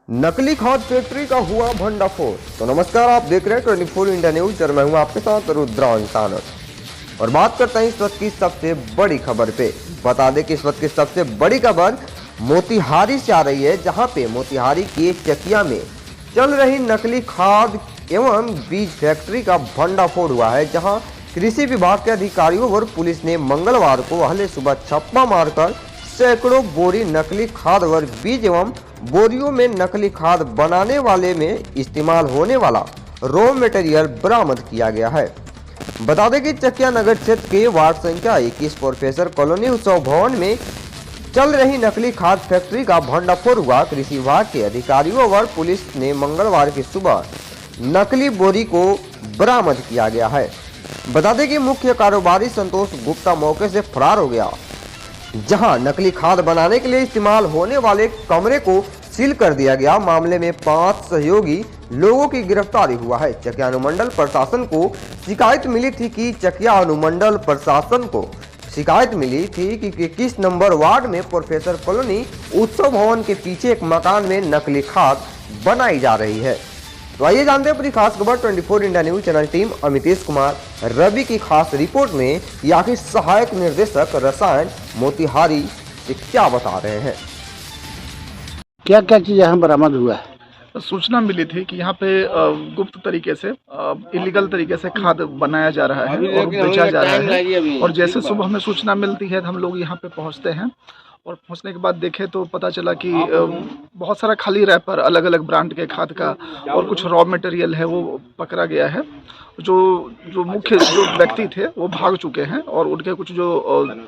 नकली खाद फैक्ट्री का हुआ भंडाफोड़। तो नमस्कार, आप देख रहे हैं 24 इंडिया न्यूज और मैं हूं आपके साथ रुद्रांश आनंद। और बात करते हैं इस वक्त की सबसे बड़ी खबर पे। बता दें कि इस वक्त की सबसे बड़ी खबर मोतिहारी से आ रही है, जहां पे मोतिहारी के चकिया में चल रही नकली खाद एवं बीज फैक्ट्री का भंडाफोड़ हुआ है। जहां कृषि विभाग के अधिकारियों और पुलिस ने मंगलवार को अहले सुबह छापा मारकर सैकड़ों बोरी नकली खाद और बीज एवं बोरियों में नकली खाद बनाने वाले में इस्तेमाल होने वाला रॉ मटेरियल बरामद किया गया है। बता दें कि चकिया नगर क्षेत्र के वार्ड संख्या 21 प्रोफेसर कॉलोनी उत्सव भवन में चल रही नकली खाद फैक्ट्री का भंडाफोड़ हुआ। कृषि विभाग के अधिकारियों और पुलिस ने मंगलवार की सुबह नकली बोरी को बरामद किया गया है। बता दें कि मुख्य कारोबारी संतोष गुप्ता मौके से फरार हो गया, जहां नकली खाद बनाने के लिए इस्तेमाल होने वाले कमरे को सील कर दिया गया। मामले में 5 सहयोगी लोगों की गिरफ्तारी हुआ है। चकिया अनुमंडल प्रशासन को शिकायत मिली थी कि 21 नंबर वार्ड में प्रोफेसर कॉलोनी उत्सव भवन के पीछे एक मकान में नकली खाद बनाई जा रही है। तो आइए जानते हैं अपनी खास खबर 24 India news channel team Amitesh Kumar Ravi की खास रिपोर्ट में। यहाँ के सहायक निर्देशक रसायन मोतिहारी से क्या बता रहे हैं। क्या क्या चीज यहाँ बरामद हुआ है? सूचना मिली थी कि यहाँ पे गुप्त तरीके से इलीगल तरीके से खाद बनाया जा रहा है और बेचा जा रहा है। और जैसे सुबह हमें सूचना मिलती है तो हम लोग यहाँ पे पहुँचते हैं और पहुँचने के बाद देखे तो पता चला कि बहुत सारा खाली रैपर अलग अलग ब्रांड के खाद का और कुछ रॉ मटेरियल है वो पकड़ा गया है। जो मुख्य व्यक्ति थे वो भाग चुके हैं और उनके कुछ जो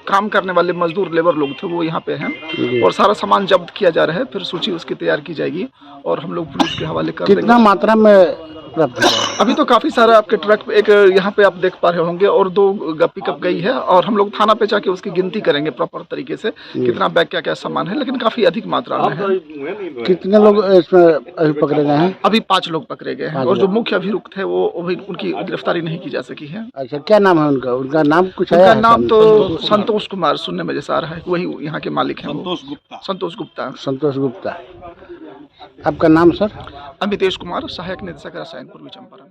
काम करने वाले मजदूर लेबर लोग थे वो यहाँ पे हैं और सारा सामान जब्त किया जा रहा है। फिर सूची उसकी तैयार की जाएगी और हम लोग पुलिस के हवाले कर देंगे। कितना मात्रा में प्राप्त हुआ? अभी तो काफी सारा आपके ट्रक एक यहाँ पे आप देख पा रहे होंगे और 2 पिकअप गई है और हम लोग थाना पे जाके उसकी गिनती करेंगे प्रॉपर तरीके से कितना बैग क्या क्या सामान है, लेकिन काफी अधिक मात्रा में है। कितने लोग इसमें अभी पकड़े गए हैं? अभी 5 लोग पकड़े गए हैं और जो मुख्य अभियुक्त है वो अभी उनकी गिरफ्तारी नहीं की जा सकी है। अच्छा, क्या नाम है उनका? उनका नाम कुछ है? उनका नाम तो संतोष कुमार सुनने में जैसा आ रहा है, वही यहाँ के मालिक हैं। संतोष गुप्ता। आपका नाम सर? अमितेश कुमार, सहायक निदेशक रसायन, पूर्वी चंपारण।